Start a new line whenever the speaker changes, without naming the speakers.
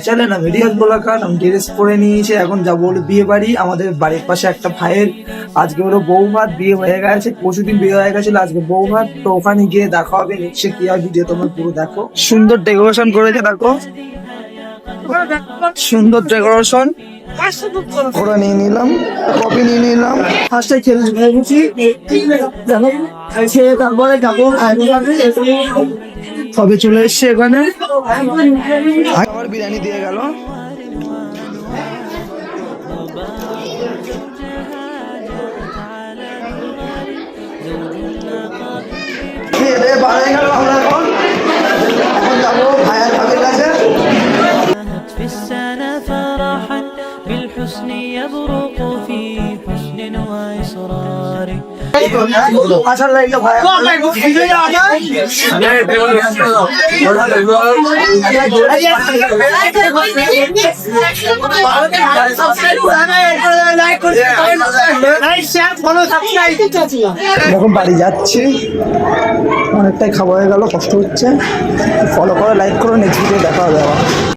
চলে না মেডিকেল গোলাকার আমি ড্রেস পরে নিয়েছি, এখন যাবো হলো বিয়ে বাড়ি। আমাদের বাড়ির পাশে একটা ভাইয়ের আজকে হলো বউ ভাত, বিয়ে হয়ে গেছে, পরশুদিন বিয়ে হয়ে গেছিল, আজকে বউ ভাত। তো ওখানে গিয়ে দেখা হবে, নিচ্ছে কি হয় ভিডিও তোমরা পুরো দেখো। সুন্দর ডেকোরেশন করেছে দেখো, সুন্দর ডেকোরেশন করে নিয়ে নিলাম, কপি নিয়ে নিলাম। ফার্স্টে খেলে গেছি, তারপরে যাবো সবে চলে এসছে এখানে। আবার বিরিয়ানি দিয়ে গেল। আমরা এখন যাবো ভাইয়ের ভাবির কাছে।
بالحسن يبرق في حسن وإصرار
আসার লাগে ভাই এখন বাড়ি যাচ্ছি, অনেকটাই খাওয়া হয়ে গেল, কষ্ট হচ্ছে। ফলো করো, লাইক করো, নেক্সট ভিডিও দেখা হবে আবার।